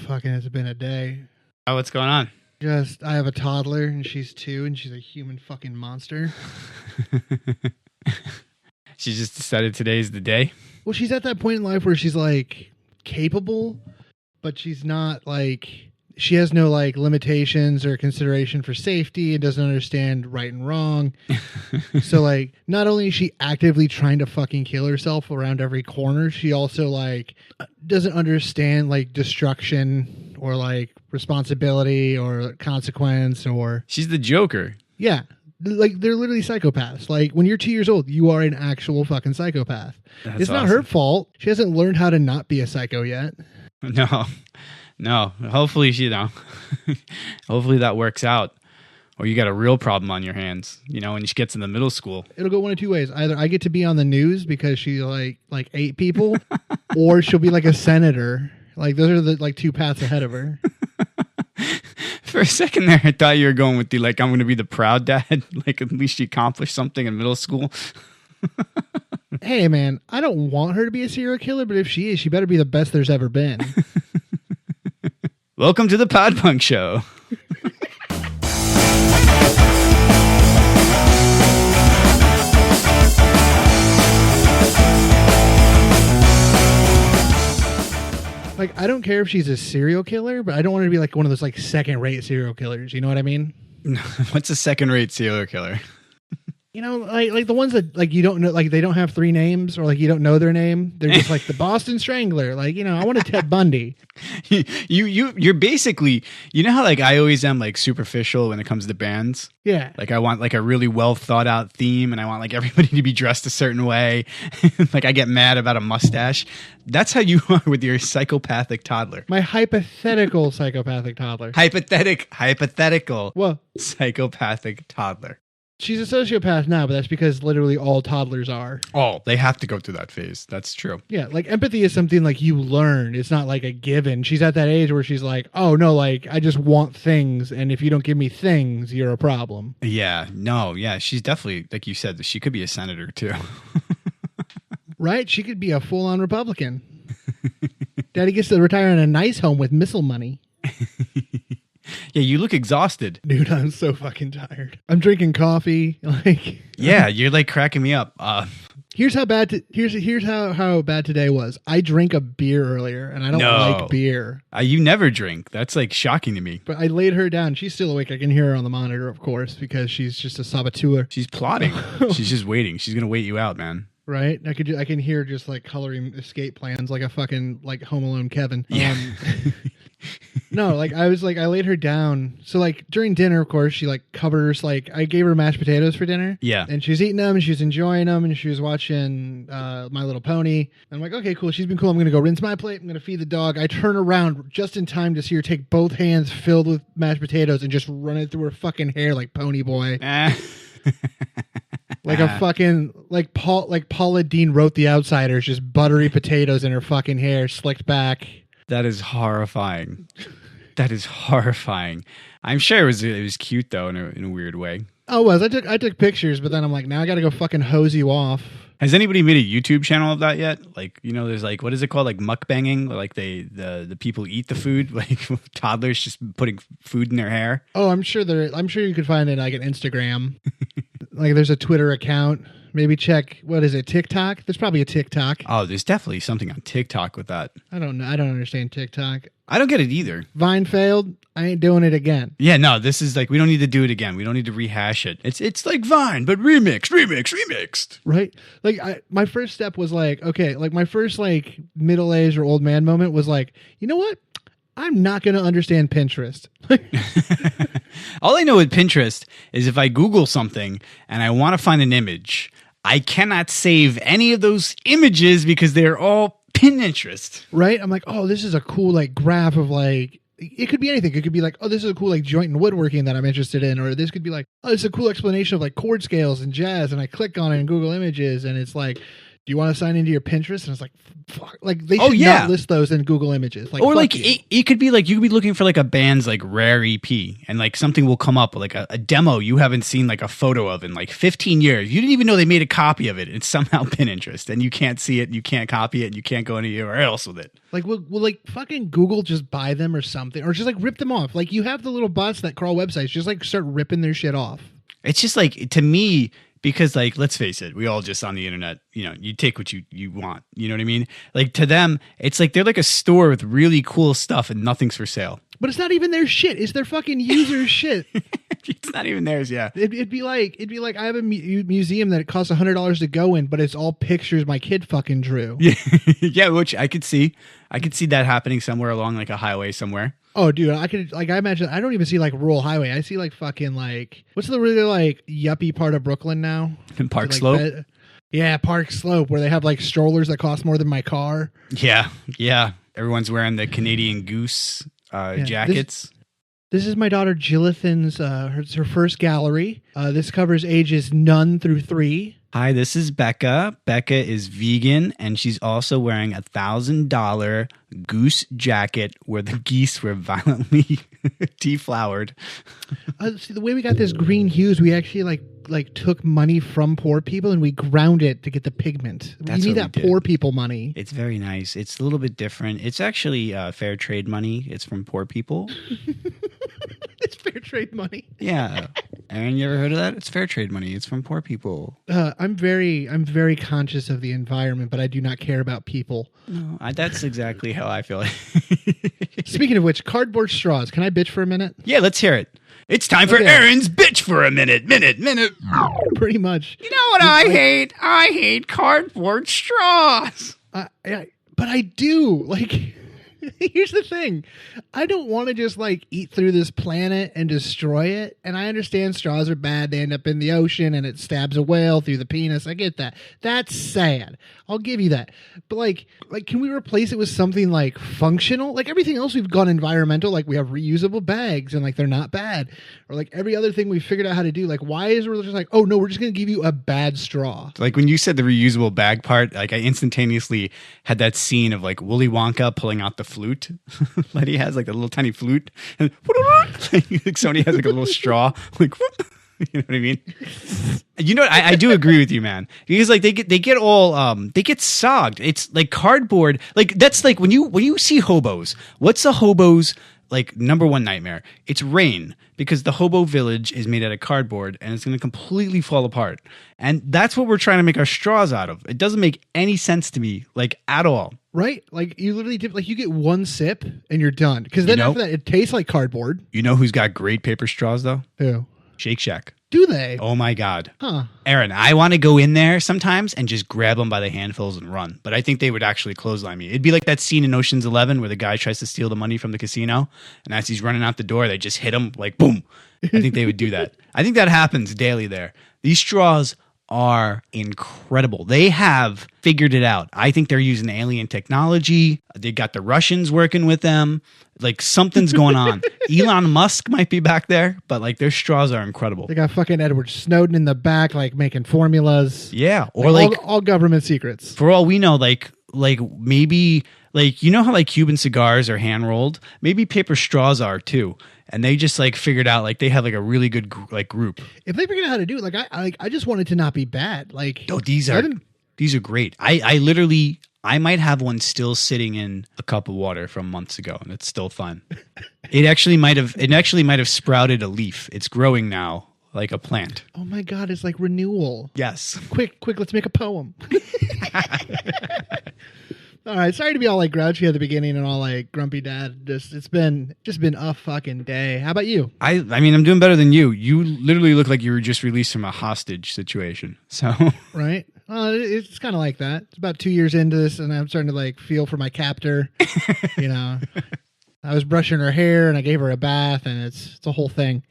fucking, it's been a day. Oh, what's going on? I have a toddler and she's 2 and she's a human fucking monster. She just decided today's the day? Well, she's at that point in life where she's like capable, but she's not like, she has no like limitations or consideration for safety and doesn't understand right and wrong. So like, not only is she actively trying to fucking kill herself around every corner, she also like doesn't understand like destruction or like responsibility or consequence or... She's the Joker. Yeah. Like, they're literally psychopaths. Like, when you're 2 years old, you are an actual fucking psychopath. That's it's not her fault. She hasn't learned how to not be a psycho yet. No. Hopefully hopefully that works out. Or you got a real problem on your hands, when she gets in the middle school. It'll go one of two ways. Either I get to be on the news because she like 8 people, or she'll be like a senator. Like, those are the like 2 paths ahead of her. For a second there, I thought you were going with the, like, I'm going to be the proud dad. Like, at least she accomplished something in middle school. Hey, man, I don't want her to be a serial killer, but if she is, she better be the best there's ever been. Welcome to the podpunkshow. Like, I don't care if she's a serial killer, but I don't want her to be like one of those like second-rate serial killers. You know what I mean? What's a second-rate serial killer? Like the ones that like you don't know, like they don't have 3 names or like you don't know their name. They're just like the Boston Strangler. Like, I want a Ted Bundy. You're basically, how like I always am like superficial when it comes to bands. Yeah. Like I want like a really well thought out theme and I want like everybody to be dressed a certain way. Like I get mad about a mustache. That's how you are with your psychopathic toddler. My hypothetical psychopathic toddler. Hypothetical. Well, psychopathic toddler. She's a sociopath now, but that's because literally all toddlers are. Oh, they have to go through that phase. That's true. Yeah, like empathy is something like you learn. It's not like a given. She's at that age where she's like, oh, no, like I just want things. And if you don't give me things, you're a problem. Yeah, no, yeah. She's definitely, like you said, she could be a senator too. Right? She could be a full-on Republican. Daddy gets to retire in a nice home with missile money. Yeah, you look exhausted. Dude, I'm so fucking tired. I'm drinking coffee. Like, yeah, you're like cracking me up. Here's how bad here's how bad today was. I drank a beer earlier and I don't like beer. You never drink. That's like shocking to me. But I laid her down. She's still awake. I can hear her on the monitor, of course, because she's just a saboteur. She's plotting. She's just waiting. She's going to wait you out, man. Right? I can hear just like coloring escape plans like a fucking like Home Alone Kevin. Yeah. No, like I laid her down. So like during dinner, of course, she like covers, like I gave her mashed potatoes for dinner. Yeah. And she was eating them and she was enjoying them and she was watching My Little Pony. And I'm like, okay, cool. She's been cool. I'm going to go rinse my plate. I'm going to feed the dog. I turn around just in time to see her take both hands filled with mashed potatoes and just run it through her fucking hair like Pony Boy. Like a fucking, like Paula Deen wrote The Outsiders, just buttery potatoes in her fucking hair, slicked back. That is horrifying. That is horrifying. I'm sure it was cute though in a weird way. Oh, it was. I took pictures, but then I'm like, now I got to go fucking hose you off. Has anybody made a YouTube channel of that yet? Like, there's like, what is it called? Like mukbanging? Like the people eat the food, like toddlers just putting food in their hair. Oh, I'm sure you could find it like an Instagram. Like there's a Twitter account. Maybe check, what is it, TikTok? There's probably a TikTok. Oh, there's definitely something on TikTok with that. I don't know. I don't understand TikTok. I don't get it either. Vine failed. I ain't doing it again. Yeah, no, this is like, we don't need to do it again. We don't need to rehash it. It's like Vine, but remixed. Right? Like my first step was like, okay, like my first like middle-aged or old man moment was like, you know what? I'm not going to understand Pinterest. All I know with Pinterest is if I Google something and I want to find an image, I cannot save any of those images because they're all Pinterest. Right? I'm like, oh, this is a cool like graph of like, it could be anything. It could be like, oh, this is a cool like joint and woodworking that I'm interested in. Or this could be like, oh, it's a cool explanation of like chord scales and jazz. And I click on it in Google Images and it's like do you want to sign into your Pinterest? And it's like, fuck. Like, they Oh, should yeah. not list those in Google Images. Like, Or fuck like you. it could be like you could be looking for like a band's like rare EP, and like something will come up like a demo you haven't seen like a photo of in like 15 years. You didn't even know they made a copy of it. It's somehow Pinterest, and you can't see it, you can't copy it, and you can't go anywhere else with it. Like, will like fucking Google just buy them or something? Or just like rip them off? Like, you have the little bots that crawl websites. Just like start ripping their shit off. It's just like, to me, because like, let's face it, we all just on the internet, you know, you take what you want. You know what I mean? Like, to them, it's like they're like a store with really cool stuff and nothing's for sale. But it's not even their shit. It's their fucking users' shit. It's not even theirs, yeah. It'd be like I have a museum that it costs $100 to go in, but it's all pictures my kid fucking drew. Yeah, yeah, which I could see that happening somewhere along like a highway somewhere. Oh, dude, I imagine I don't even see like rural highway. I see like fucking like what's the really like yuppie part of Brooklyn now? In Park like Slope. Yeah, Park Slope, where they have like strollers that cost more than my car. Yeah. Everyone's wearing the Canadian Goose jackets. This is my daughter Jillathan's her first gallery. This covers ages none through 3. Hi, this is Becca. Becca is vegan, and she's also wearing a $1,000 goose jacket where the geese were violently deflowered. See, the way we got this green hues, we actually like took money from poor people and we ground it to get the pigment. That's we need what that we did. poor people money. It's very nice. It's a little bit different. It's actually fair trade money. It's from poor people. It's fair trade money. Yeah. Aaron, you ever heard of that? It's fair trade money. It's from poor people. I'm very conscious of the environment, but I do not care about people. No, that's exactly how I feel. Speaking of which, cardboard straws. Can I bitch for a minute? Yeah, let's hear it. It's time for Okay. Aaron's bitch for a minute. Pretty much. You know what I hate? I hate cardboard straws. But I do. Like, here's the thing. I don't want to just like eat through this planet and destroy it. And I understand straws are bad. They end up in the ocean and it stabs a whale through the penis. I get that. That's sad. I'll give you that. But like, can we replace it with something like functional? Like everything else we've gone environmental. Like we have reusable bags and like they're not bad. Or like every other thing we've figured out how to do. Like why is it just like, oh no, we're just going to give you a bad straw. Like when you said the reusable bag part, like I instantaneously had that scene of like Willy Wonka pulling out the flute that he has, like a little tiny flute. And like somebody has like a little straw. Like, you know what I mean? You know what? I do agree with you, man. Because like they get all they get sogged. It's like cardboard. Like that's like when you see hobos. What's a hobo's like number one nightmare? It's rain, because the hobo village is made out of cardboard and it's going to completely fall apart. And that's what we're trying to make our straws out of. It doesn't make any sense to me, like at all. Right? Like you literally dip, like you get one sip and you're done. Because then after that, it tastes like cardboard. You know who's got great paper straws though? Who? Shake Shack. Do they? Oh my God. Huh. Aaron, I want to go in there sometimes and just grab them by the handfuls and run. But I think they would actually clothesline me. It'd be like that scene in Ocean's 11 where the guy tries to steal the money from the casino. And as he's running out the door, they just hit him like boom. I think they would do that. I think that happens daily there. These straws are incredible. They have figured it out. I think they're using alien technology. They got the Russians working with them. Like something's going on. Elon Musk might be back there, but like their straws are incredible. They got fucking Edward Snowden in the back, like making formulas. Yeah, or like all government secrets. For all we know, like maybe like you know how like Cuban cigars are hand rolled. Maybe paper straws are too. And they just like figured out like they have like a really good group. If they figured out how to do it, I just want it to not be bad. Like these are great. I might have one still sitting in a cup of water from months ago, and it's still fun. It actually might have sprouted a leaf. It's growing now like a plant. Oh my God, it's like renewal. Yes. Quick, let's make a poem. All right, sorry to be all like grouchy at the beginning and all like grumpy dad. It's been a fucking day. How about you? I mean, I'm doing better than you. You literally look like you were just released from a hostage situation. So right? It's kind of like that. It's about 2 years into this, and I'm starting to like feel for my captor. You know, I was brushing her hair and I gave her a bath, and it's a whole thing.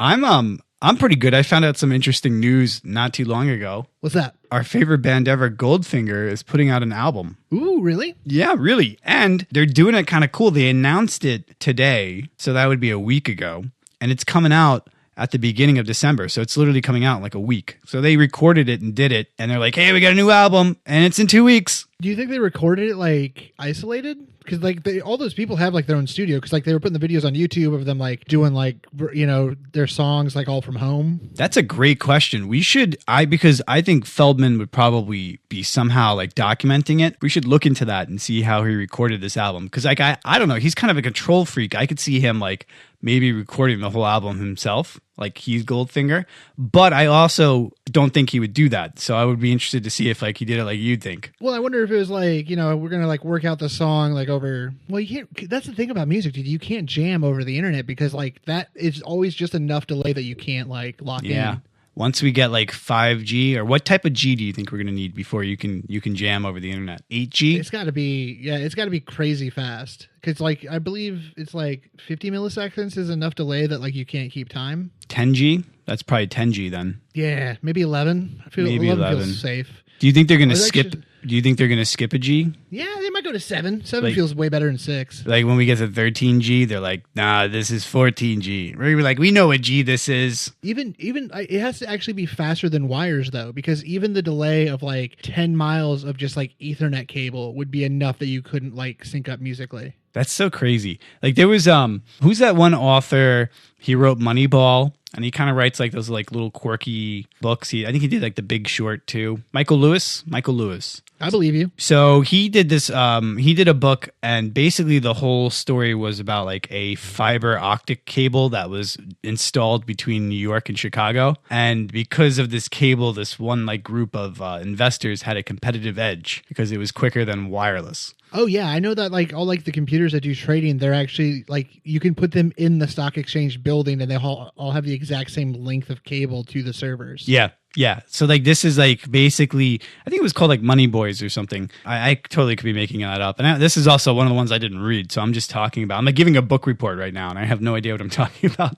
I'm pretty good. I found out some interesting news not too long ago. What's that? Our favorite band ever, Goldfinger, is putting out an album. Ooh, really? Yeah, really. And they're doing it kind of cool. They announced it today, so that would be a week ago. And it's coming out at the beginning of December. So it's literally coming out in like a week. So they recorded it and did it. And they're like, hey, we got a new album and it's in 2 weeks. Do you think they recorded it like isolated? Because like all those people have like their own studio. Because like they were putting the videos on YouTube of them like doing like, you know, their songs like all from home. That's a great question. We should, because I think Feldman would probably be somehow like documenting it. We should look into that and see how he recorded this album. Because like I don't know, he's kind of a control freak. I could see him like maybe recording the whole album himself, like he's Goldfinger. But I also don't think he would do that. So I would be interested to see if like he did it like you'd think. Well, I wonder if it was like, you know, we're going to like work out the song like over, well, you can't, that's the thing about music, dude. You can't jam over the internet because like that is always just enough delay that you can't like lock in. Once we get like 5G, or what type of G do you think we're going to need before you can jam over the internet? 8G? It's got to be crazy fast. Because like I believe it's like 50 milliseconds is enough delay that like you can't keep time. 10G? That's probably 10G then. Yeah, maybe 11. I feel maybe 11 feels safe. Do you think they're going to skip? Do you think they're going to skip a G? Yeah, they might go to 7. 7 feels way better than 6. Like when we get to 13G, they're like, nah, this is 14G. We're like, we know what G this is. Even it has to actually be faster than wires though, because even the delay of like 10 miles of just like Ethernet cable would be enough that you couldn't like sync up musically. That's so crazy. Like there was who's that one author? He wrote Moneyball, and he kind of writes like those like little quirky books. I think he did like The Big Short too. Michael Lewis. I believe you. So he did this. He did a book, and basically the whole story was about like a fiber optic cable that was installed between New York and Chicago. And because of this cable, this one like group of investors had a competitive edge because it was quicker than wireless. Oh yeah, I know that like all like the computers that do trading, they're actually like you can put them in the stock exchange building and they all have the exact same length of cable to the servers. Yeah. Yeah. So like this is like basically, I think it was called like Money Boys or something. I totally could be making that up. And this is also one of the ones I didn't read. So I'm just talking about, I'm like giving a book report right now and I have no idea what I'm talking about.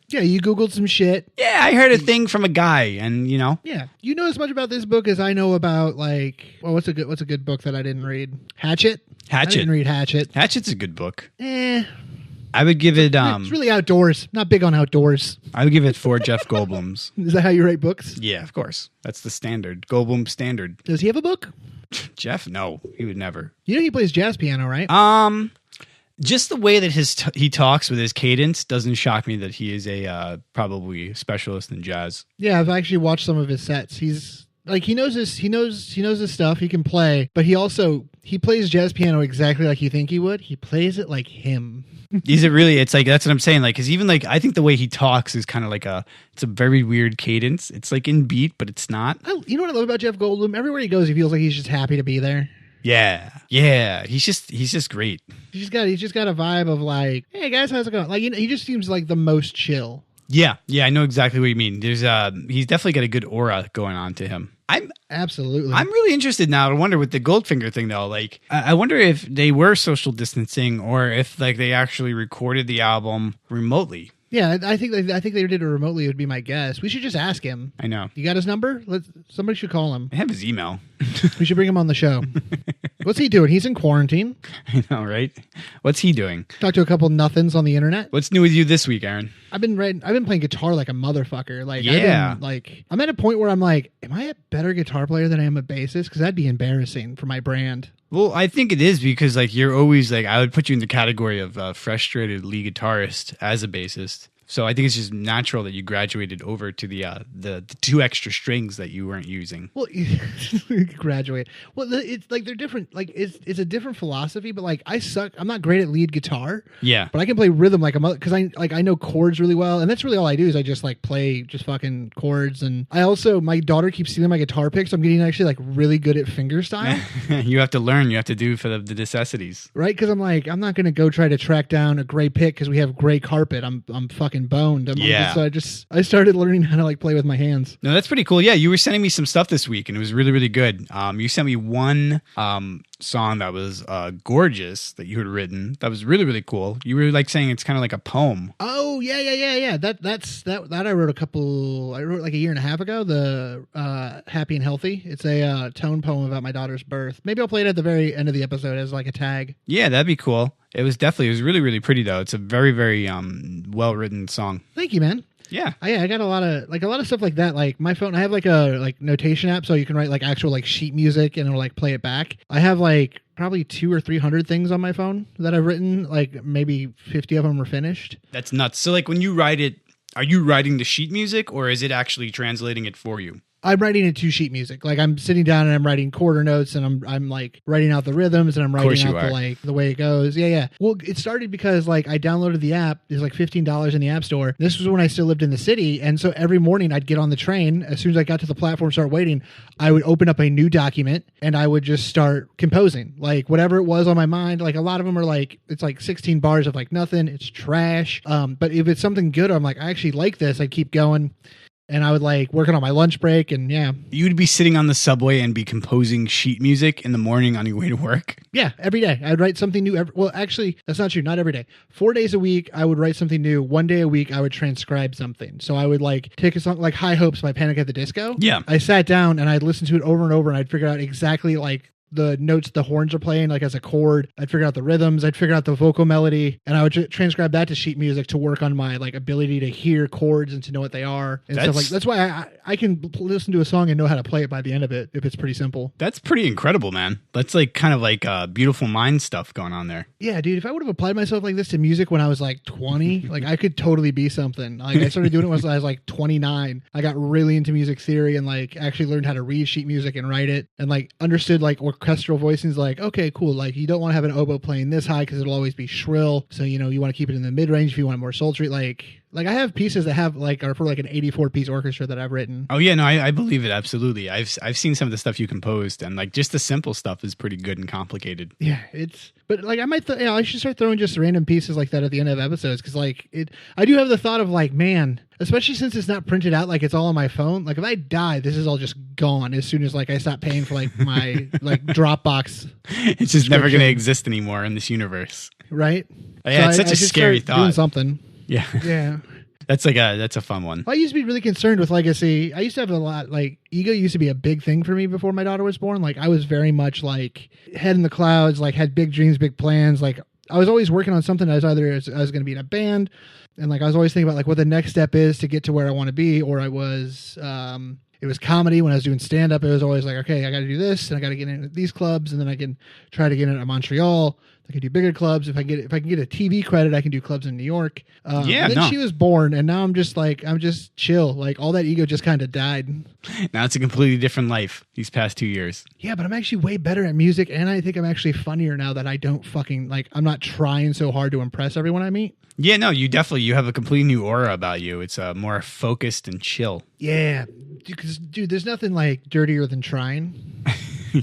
Yeah, you Googled some shit. Yeah, I heard a thing from a guy and you know. Yeah. You know as much about this book as I know about like, well, what's a good book that I didn't read? Hatchet? I didn't read Hatchet. Hatchet's a good book. I would give it it's really outdoors. Not big on outdoors. I would give it 4 Jeff Goldblums. Is that how you write books? Yeah, of course. That's the standard. Goldblum standard. Does he have a book? Jeff? No, he would never. You know he plays jazz piano, right? Just the way that he talks with his cadence doesn't shock me that he is a probably specialist in jazz. Yeah, I've actually watched some of his sets. He's like he knows his stuff. He can play, but he plays jazz piano exactly like you think he would. He plays it like him. Is it really? It's like that's what I'm saying. Like, because even like I think the way he talks is kind of like it's a very weird cadence. It's like in beat, but it's not. You know what I love about Jeff Goldblum? Everywhere he goes, he feels like he's just happy to be there. Yeah. He's just great. He's just got a vibe of like, hey guys, how's it going? Like, you know, he just seems like the most chill. Yeah, I know exactly what you mean. There's he's definitely got a good aura going on to him. I'm really interested now. I wonder with the Goldfinger thing though. Like, I wonder if they were social distancing or if like they actually recorded the album remotely. Yeah, I think they did it remotely. Would be my guess. We should just ask him. I know. You got his number? Somebody should call him. I have his email. We should bring him on the show. What's he doing? He's in quarantine. I know, right? What's he doing? Talked to a couple nothings on the internet. What's new with you this week, Aaron? I've been playing guitar like a motherfucker. Like, yeah. I'm at a point where I'm like, am I a better guitar player than I am a bassist? Because that'd be embarrassing for my brand. Well, I think it is because like you're always like I would put you in the category of frustrated lead guitarist as a bassist. So I think it's just natural that you graduated over to the 2 extra strings that you weren't using. Well, graduate. Well, it's like they're different. Like it's a different philosophy. But like I suck. I'm not great at lead guitar. Yeah. But I can play rhythm like a mother because I know chords really well, and that's really all I do is I just like play just fucking chords. And I also my daughter keeps stealing my guitar picks. So I'm getting actually like really good at finger style. You have to learn. You have to do for the necessities. Right? Because I'm like I'm not gonna go try to track down a gray pick because we have gray carpet. I'm fucking boned. So I started learning how to like play with my hands. No, that's pretty cool. Yeah, you were sending me some stuff this week, and it was really, really good. You sent me one song that was gorgeous that you had written. That was really, really cool. You were like saying it's kind of like a poem. Oh yeah. That I wrote like a year and a half ago. The Happy and Healthy. It's a tone poem about my daughter's birth. Maybe I'll play it at the very end of the episode as like a tag. Yeah, that'd be cool. It was really, really pretty though. It's a very, very well written song. Thank you, man. Yeah. Yeah, I got a lot of stuff like that. Like my phone, I have like a notation app, so you can write like actual like sheet music and it'll like play it back. I have like probably 200 or 300 things on my phone that I've written. Like maybe 50 of them are finished. That's nuts. So like when you write it, are you writing the sheet music or is it actually translating it for you? I'm writing it to sheet music. Like I'm sitting down and I'm writing quarter notes and I'm like writing out the rhythms and I'm writing out the way it goes. Yeah. Well, it started because like I downloaded the app. It's like $15 in the app store. This was when I still lived in the city. And so every morning I'd get on the train. As soon as I got to the platform, start waiting, I would open up a new document and I would just start composing like whatever it was on my mind. Like a lot of them are like, it's like 16 bars of like nothing. It's trash. But if it's something good, I'm like, I actually like this. I'd keep going. And I would like working on my lunch break and yeah. You'd be sitting on the subway and be composing sheet music in the morning on your way to work? Yeah, every day. I would write something new. Well, actually, that's not true. Not every day. 4 days a week, I would write something new. 1 day a week, I would transcribe something. So I would like take a song like High Hopes by Panic at the Disco. Yeah. I sat down and I'd listen to it over and over and I'd figure out exactly like the notes the horns are playing like as a chord. I'd figure out the rhythms. I'd figure out the vocal melody, and I would transcribe that to sheet music to work on my like ability to hear chords and to know what they are and stuff like. That's why I can listen to a song and know how to play it by the end of it if it's pretty simple. That's pretty incredible, man. That's like kind of like beautiful mind stuff going on there. Yeah, dude. If I would have applied myself like this to music when I was like 20, like I could totally be something. Like I started doing it when I was like 29. I got really into music theory and like actually learned how to read sheet music and write it and like understood like orchestral voicings. Like, okay, cool. Like you don't want to have an oboe playing this high because it'll always be shrill. So, you know, you want to keep it in the mid range if you want it more sultry. Like I have pieces that have like are for like an 84 piece orchestra that I've written. Oh yeah, no, I believe it absolutely. I've seen some of the stuff you composed, and like just the simple stuff is pretty good and complicated. Yeah, but like I might I should start throwing just random pieces like that at the end of episodes because like I do have the thought of like, man, especially since it's not printed out, like it's all on my phone. Like if I die, this is all just gone as soon as like I stop paying for like my like Dropbox. It's just never going to exist anymore in this universe, right? Yeah, so it's such a scary thought. Doing something. Yeah. That's a fun one. I used to be really concerned with legacy. I used to have a lot, like, ego used to be a big thing for me before my daughter was born. Like, I was very much, like, head in the clouds, like, had big dreams, big plans. Like, I was always working on something. I was going to be in a band. And, like, I was always thinking about, like, what the next step is to get to where I want to be. Or I was, it was comedy. When I was doing stand-up, it was always like, okay, I got to do this. And I got to get into these clubs. And then I can try to get into Montreal. I can do bigger clubs. If I can get a TV credit, I can do clubs in New York. She was born, and now I'm just chill. Like all that ego just kind of died. Now it's a completely different life these past 2 years. Yeah, but I'm actually way better at music, and I think I'm actually funnier now that I don't I'm not trying so hard to impress everyone I meet. Yeah, no, you have a completely new aura about you. It's more focused and chill. Yeah, because dude, there's nothing like dirtier than trying.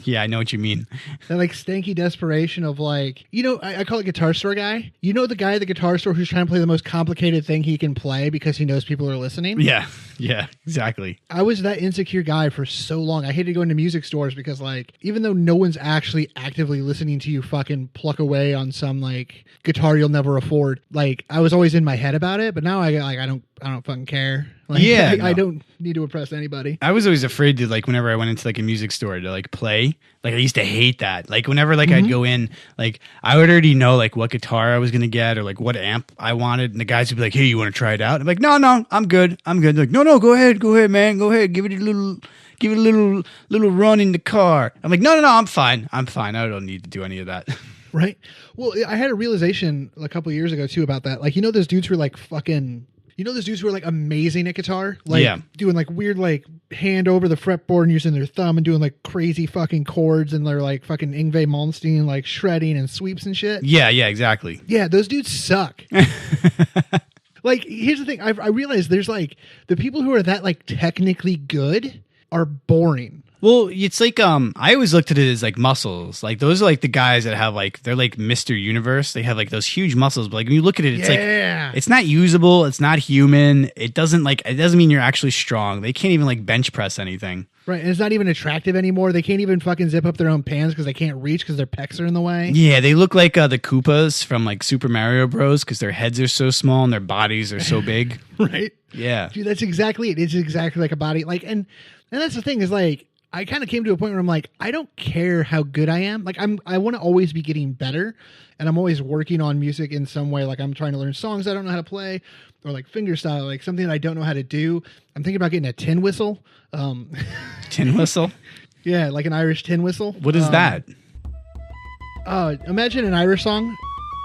Yeah, I know what you mean. That like stanky desperation of like, you know, I call it guitar store guy. You know the guy at the guitar store who's trying to play the most complicated thing he can play because he knows people are listening? Yeah, exactly. I was that insecure guy for so long. I hated going to music stores because like, even though no one's actually actively listening to you fucking pluck away on some like guitar you'll never afford, like I was always in my head about it, but now I don't fucking care. Like, I don't need to impress anybody. I was always afraid to like whenever I went into like a music store to like play. Like I used to hate that. Like whenever like I'd go in, like I would already know like what guitar I was gonna get or like what amp I wanted, and the guys would be like, "Hey, you want to try it out?" I'm like, "No, I'm good. They're like, no, go ahead, man, go ahead, give it a little run in the car." I'm like, no, I'm fine. I don't need to do any of that. Right. Well, I had a realization a couple of years ago too about that. Like, you know, those dudes who are like fucking. You know those dudes who are like amazing at guitar? Like doing like weird like hand over the fretboard and using their thumb and doing like crazy fucking chords and they're like fucking Yngwie Malmsteen like shredding and sweeps and shit. Yeah, exactly. Yeah, those dudes suck. Like, here's the thing. I realized there's like the people who are that like technically good are boring. Well, it's like I always looked at it as like muscles. Like those are like the guys that have like they're like Mr. Universe. They have like those huge muscles, but like when you look at it, it's like it's not usable, it's not human. It doesn't mean you're actually strong. They can't even like bench press anything. Right, and it's not even attractive anymore. They can't even fucking zip up their own pants because they can't reach because their pecs are in the way. Yeah, they look like the Koopas from like Super Mario Bros. Because their heads are so small and their bodies are so big. Right? Yeah. Dude, that's exactly it. It's exactly like a body. Like, and that's the thing is like, I kind of came to a point where I'm like, I don't care how good I am. Like I want to always be getting better, and I'm always working on music in some way. Like I'm trying to learn songs I don't know how to play, or like fingerstyle, like something that I don't know how to do. I'm thinking about getting a tin whistle. Tin whistle? Yeah, like an Irish tin whistle. What is that? Imagine an Irish song.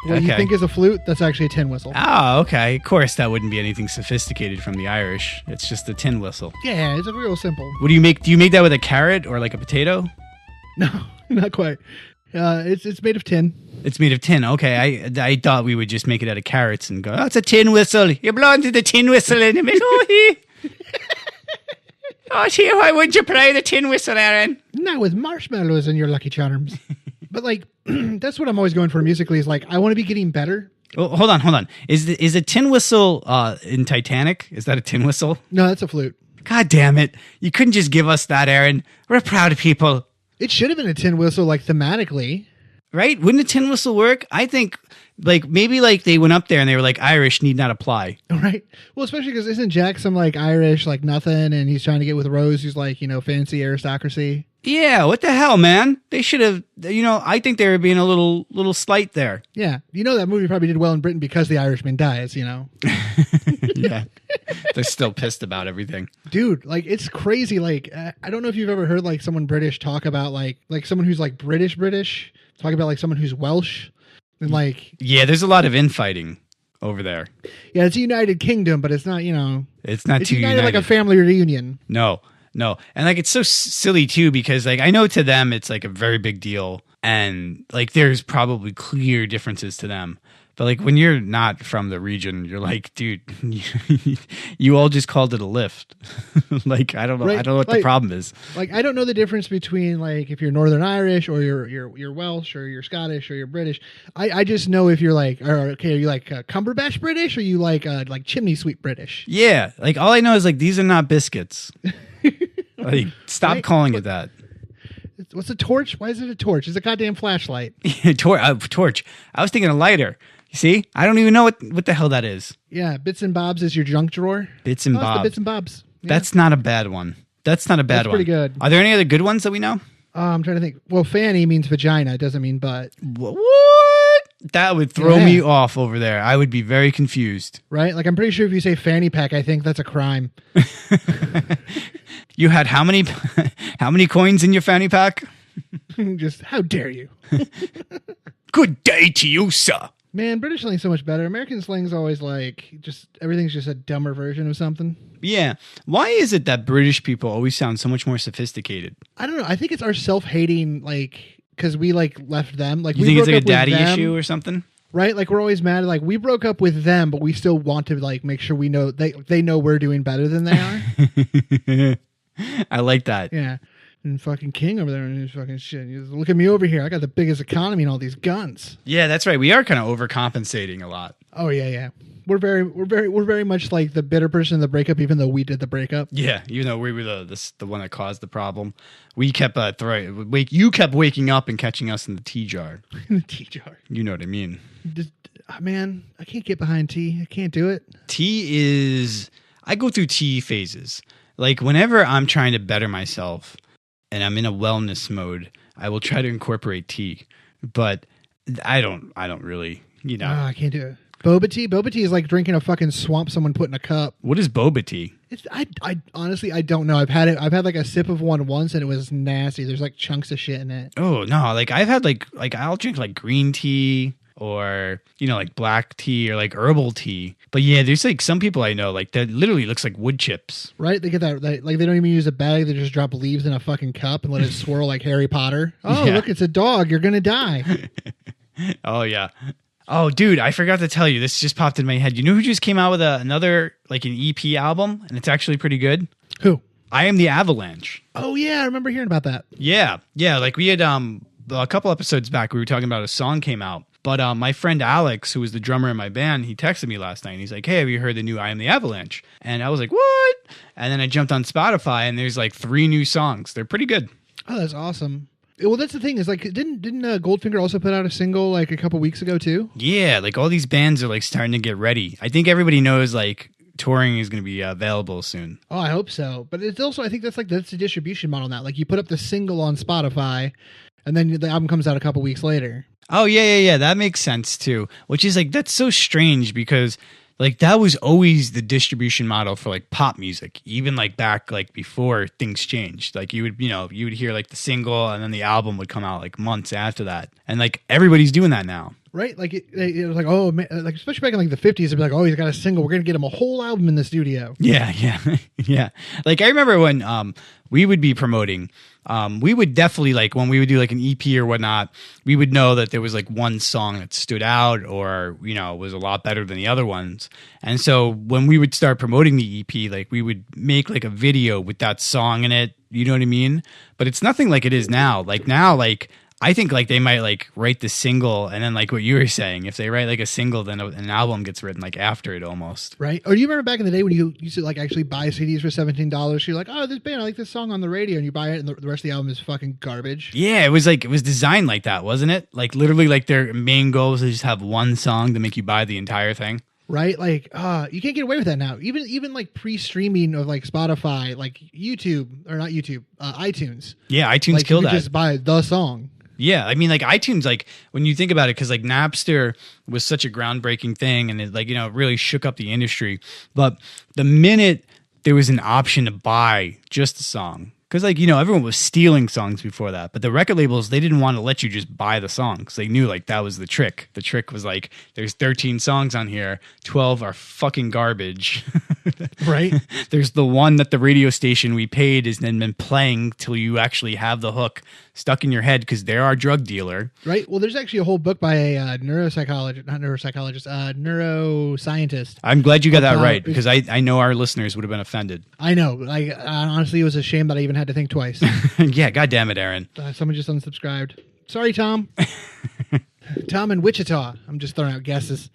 What you Okay. think is a flute, that's actually a tin whistle. Oh, okay. Of course, that wouldn't be anything sophisticated from the Irish. It's just a tin whistle. Yeah, it's real simple. What do you make? Do you make that with a carrot or like a potato? No, not quite. It's made of tin. It's made of tin. Okay, I thought we would just make it out of carrots and go, oh, it's a tin whistle. You're blowing to the tin whistle in the middle here. Oh, gee, why wouldn't you play the tin whistle, Aaron? Not with marshmallows in your Lucky Charms. But like, that's what I'm always going for musically is like, I want to be getting better. Oh, hold on. Is a tin whistle in Titanic? Is that a tin whistle? No, that's a flute. God damn it. You couldn't just give us that, Aaron. We're proud people. It should have been a tin whistle, like thematically. Right? Wouldn't a tin whistle work? I think like maybe like they went up there and they were like, Irish need not apply. Right. Well, especially because isn't Jack some like Irish, like nothing, and he's trying to get with Rose, who's like, fancy aristocracy. Yeah, what the hell, man? They should have, I think they were being a little slight there. Yeah. That movie probably did well in Britain because the Irishman dies, Yeah. They're still pissed about everything. Dude, like, it's crazy. Like, I don't know if you've ever heard like someone British talk about like someone who's like British, talk about like someone who's Welsh. And like, yeah, there's a lot of infighting over there. Yeah, it's a United Kingdom, but it's not, It's not it's too united like a family reunion. No. And like, it's so silly too, because like, I know to them, it's like a very big deal. And like, there's probably clear differences to them. But like, when you're not from the region, you're like, dude, you all just called it a lift. Like, I don't know. Right. I don't know what the problem is. Like, I don't know the difference between like if you're Northern Irish or you're Welsh or you're Scottish or you're British. I just know if you're like, are you like Cumberbatch British or you like chimney sweep British? Yeah. Like, all I know is like, these are not biscuits. Like, stop Right? calling it that. What's a torch? Why is it a torch? It's a goddamn flashlight. Torch. I was thinking a lighter. You see? I don't even know what the hell that is. Yeah, Bits and Bobs is your junk drawer. Bits and It's the Bobs. Bits and Bobs. Yeah. That's not a bad one. That's pretty good. Are there any other good ones that we know? I'm trying to think. Well, fanny means vagina. It doesn't mean butt. What? That would throw me off over there. I would be very confused. Right? Like, I'm pretty sure if you say fanny pack, I think that's a crime. You had how many coins in your fanny pack? Just, how dare you? Good day to you, sir. Man, British slang's so much better. American slang's always like, everything's just a dumber version of something. Yeah. Why is it that British people always sound so much more sophisticated? I don't know. I think it's our self-hating, like, because we, like, left them. Like, You we think it's broke like a up with daddy them, issue or something? right? Like, we're always mad. Like, we broke up with them, but we still want to, like, make sure we know they know we're doing better than they are. I like that. Yeah. And fucking King over there and his fucking shit. He's, look at me over here. I got the biggest economy and all these guns. Yeah, that's right. We are kind of overcompensating a lot. Oh yeah. We're very much like the bitter person in the breakup, even though we did the breakup. Yeah, even though we were the one that caused the problem, we kept you kept waking up and catching us in the tea jar. The tea jar. You know what I mean? Man, I can't get behind tea. I can't do it. I go through tea phases. Like whenever I'm trying to better myself and I'm in a wellness mode, I will try to incorporate tea. But I don't really, Oh, I can't do it. Boba tea? Boba tea is like drinking a fucking swamp someone put in a cup. What is boba tea? I honestly, I don't know. I've had like a sip of one once and it was nasty. There's like chunks of shit in it. Oh, no. Like I've had like I'll drink like green tea or, like black tea or like herbal tea. But yeah, there's like some people I know like that literally looks like wood chips. Right? They get that, like they don't even use a bag. They just drop leaves in a fucking cup and let it swirl like Harry Potter. Oh, Yeah. Look, it's a dog. You're going to die. Oh, yeah. Oh, dude, I forgot to tell you. This just popped in my head. You know who just came out with another, like an EP album? And it's actually pretty good? Who? I Am the Avalanche. Oh, yeah. I remember hearing about that. Yeah. Like we had a couple episodes back, we were talking about a song came out. But my friend Alex, who was the drummer in my band, he texted me last night. And he's like, hey, have you heard the new I Am the Avalanche? And I was like, what? And then I jumped on Spotify, and there's like 3 new songs. They're pretty good. Oh, that's awesome. Well, that's the thing is like, didn't Goldfinger also put out a single like a couple weeks ago too? Yeah, like all these bands are like starting to get ready. I think everybody knows like touring is going to be available soon. Oh, I hope so. But it's also, I think that's a distribution model now. Like you put up the single on Spotify and then the album comes out a couple weeks later. Oh, yeah. That makes sense too. Which is like, that's so strange because like that was always the distribution model for like pop music, even like back like before things changed. Like you would hear like the single and then the album would come out like months after that. And like everybody's doing that now. Right? Like it was like, oh man, like especially back in like the 50s, it'd be like, oh, he's got a single. We're going to get him a whole album in the studio. Yeah. Yeah. Like I remember when we would be promoting, we would definitely like when we would do like an EP or whatnot, we would know that there was like one song that stood out or, was a lot better than the other ones. And so when we would start promoting the EP, like we would make like a video with that song in it. You know what I mean? But it's nothing like it is now. Like now, like I think like they might like write the single and then like what you were saying, if they write like a single, then an album gets written like after it almost. Right. Or do you remember back in the day when you used to like actually buy CDs for $17? You're like, oh, this band, I like this song on the radio, and you buy it and the rest of the album is fucking garbage. Yeah, it was designed like that, wasn't it? Like literally like their main goal was to just have one song to make you buy the entire thing. Right? Like, you can't get away with that now. Even like pre-streaming of like Spotify, like YouTube, or not YouTube, iTunes. Yeah, iTunes like, killed you that. Just buy the song. Yeah, I mean, like iTunes, like when you think about it, because like Napster was such a groundbreaking thing, and it like it really shook up the industry. But the minute there was an option to buy just a song, because like everyone was stealing songs before that, but the record labels, they didn't want to let you just buy the songs. They knew like that was the trick. The trick was like there's 13 songs on here, 12 are fucking garbage. Right? There's the one that the radio station we paid has then been playing till you actually have the hook stuck in your head because they're our drug dealer. Right. Well, there's actually a whole book by a neuroscientist. I'm glad you got that right because I know our listeners would have been offended. I know. Like honestly, it was a shame that I even had to think twice. Yeah. God damn it, Aaron. Someone just unsubscribed. Sorry, Tom. Tom in Wichita. I'm just throwing out guesses.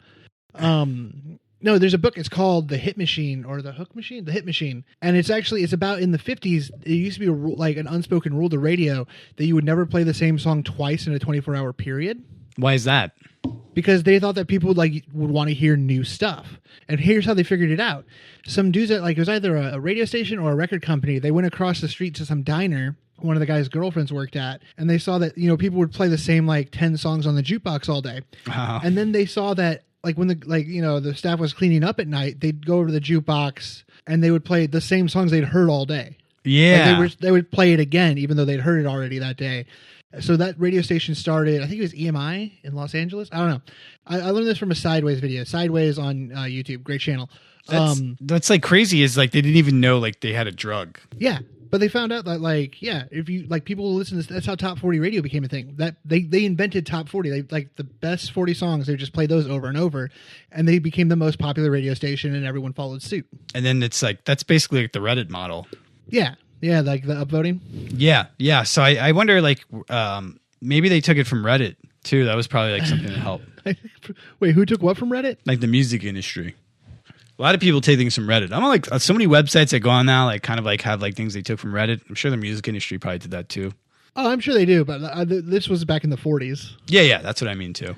No, there's a book. It's called The Hit Machine or The Hook Machine, The Hit Machine. And it's about in the 50s. It used to be like an unspoken rule to radio that you would never play the same song twice in a 24-hour period. Why is that? Because they thought that people would want to hear new stuff. And here's how they figured it out. Some dudes it was either a radio station or a record company. They went across the street to some diner one of the guy's girlfriends worked at, and they saw that, people would play the same 10 songs on the jukebox all day. Wow. And then they saw that when the staff was cleaning up at night, they'd go over to the jukebox and they would play the same songs they'd heard all day. Yeah. They would play it again, even though they'd heard it already that day. So that radio station started, I think it was EMI in Los Angeles. I don't know. I learned this from a Sideways video. Sideways on YouTube. Great channel. That's crazy is they didn't even know they had a drug. Yeah. But they found out that if you people will listen to this, that's how top 40 radio became a thing. That they invented top 40. They the best 40 songs. They just play those over and over, and they became the most popular radio station, and everyone followed suit. And then it's that's basically the Reddit model. Yeah, like the upvoting. Yeah. So I wonder maybe they took it from Reddit too. That was probably something that helped. Wait, who took what from Reddit? The music industry. A lot of people take things from Reddit. I'm on so many websites that go on now, have things they took from Reddit. I'm sure the music industry probably did that too. Oh, I'm sure they do, but this was back in the 40s. Yeah, that's what I mean too.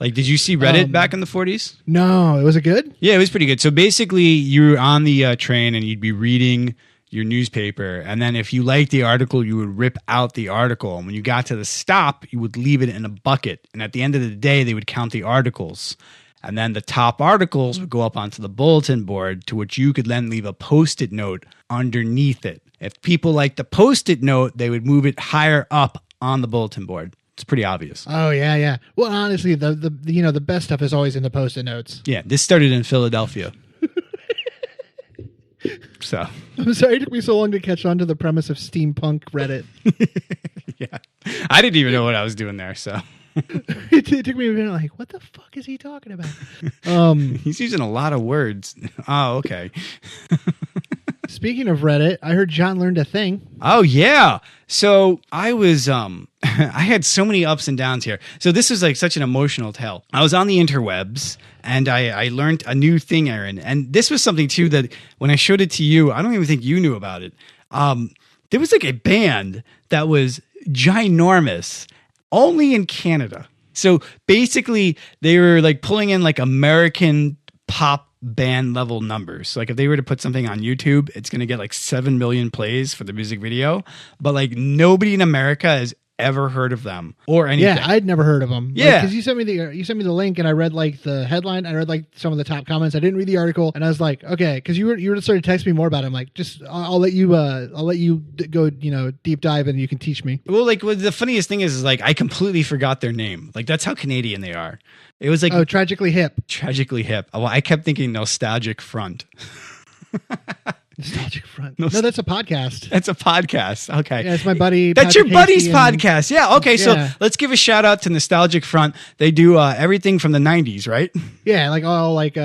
Did you see Reddit back in the 40s? No, was it good? Yeah, it was pretty good. So basically, you were on the train and you'd be reading your newspaper, and then if you liked the article, you would rip out the article. And when you got to the stop, you would leave it in a bucket. And at the end of the day, they would count the articles. And then the top articles would go up onto the bulletin board, to which you could then leave a Post-it note underneath it. If people liked the Post-it note, they would move it higher up on the bulletin board. It's pretty obvious. Oh, yeah. Well, honestly, the best stuff is always in the Post-it notes. Yeah, this started in Philadelphia. So I'm sorry it took me so long to catch on to the premise of steampunk Reddit. Yeah, I didn't even know what I was doing there, so... It took me a minute, what the fuck is he talking about? He's using a lot of words. Oh, okay. Speaking of Reddit, I heard John learned a thing. Oh, yeah. So I was, I had so many ups and downs here. So this was such an emotional tale. I was on the interwebs and I learned a new thing, Aaron. And this was something too that when I showed it to you, I don't even think you knew about it. There was a band that was ginormous. Only in Canada. So basically, they were pulling in American pop band level numbers. So like if they were to put something on YouTube, it's going to get like 7 million plays for the music video. But like nobody in America has ever heard of them or anything. Yeah, I'd never heard of them. Yeah, because you sent me the link, and I read like the headline. I read like some of the top comments. I didn't read the article, and I was like, okay, because you were starting to text me more about it. I'm like, just I'll let you go deep dive, and you can teach me. Well, like the funniest thing is like I completely forgot their name. Like that's how Canadian they are. It was like Tragically Hip. Tragically Hip. Well, I kept thinking Nostalgic Front. Nostalgic Front. No, that's a podcast. That's a podcast. Okay. Yeah, it's my buddy. That's Patrick your buddy's Hasty podcast. Yeah. Okay. So Yeah. let's give a shout out to Nostalgic Front. They do everything from the 90s, right? Yeah, like all like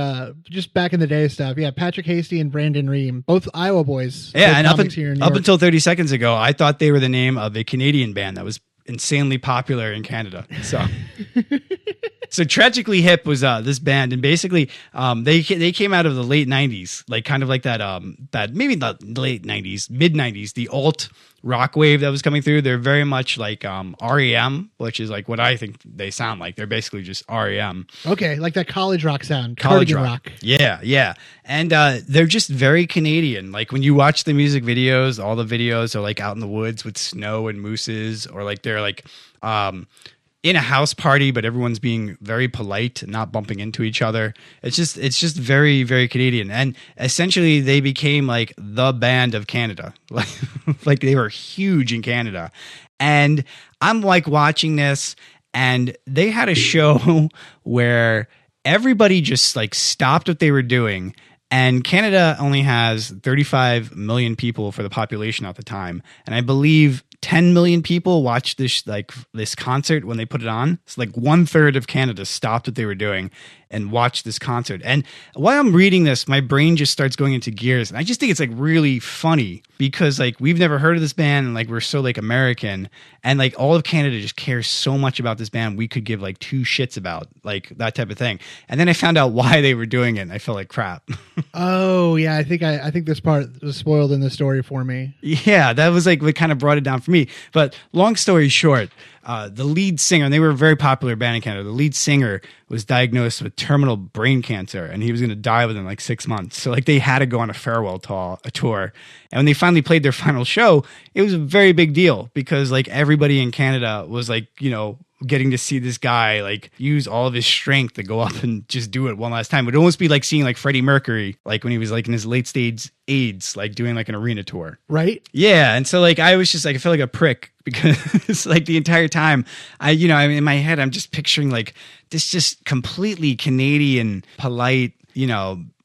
just back in the day stuff. Yeah, Patrick Hasty and Brandon Ream, both Iowa boys. Yeah. Both And comics here in New up York. until 30 seconds ago, I thought they were the name of a Canadian band that was insanely popular in Canada. So Tragically Hip was this band, and basically they came out of the late 90s, like kind of like that maybe not late 90s, mid 90s, the alt rock wave that was coming through. They're very much like REM, which is like what I think they sound like. They're basically just REM. Okay, like that college rock sound. College Cardigan rock. Yeah. And they're just very Canadian. Like when you watch the music videos, all the videos are like out in the woods with snow and mooses, or like they're like in a house party, but everyone's being very polite and not bumping into each other. It's just very, very Canadian. And essentially they became like the band of Canada. Like they were huge in Canada. And I'm like watching this, and they had a show where everybody just like stopped what they were doing. And Canada only has 35 million people for the population at the time. And I believe 10 million people watched this concert when they put it on. It's like 1/3 of Canada stopped what they were doing and watched this concert. And while I'm reading this, my brain just starts going into gears. And I just think it's like really funny because like we've never heard of this band, and like we're so like American, and like all of Canada just cares so much about this band we could give like two shits about, like that type of thing. And then I found out why they were doing it, and I felt like crap. Oh yeah, I think this part was spoiled in the story for me. Yeah, that was like what kind of brought it down for me. But long story short, the lead singer, and they were a very popular band in Canada, the lead singer was diagnosed with terminal brain cancer, and he was going to die within like 6 months. So like they had to go on a farewell tour. And when they finally played their final show, it was a very big deal because like everybody in Canada was like, getting to see this guy like use all of his strength to go up and just do it one last time. It would almost be like seeing like Freddie Mercury, like when he was like in his late stage AIDS, like doing like an arena tour. Right? Yeah. And so like I was just like, I felt like a prick because like the entire time in my head, I'm just picturing like this just completely Canadian, polite,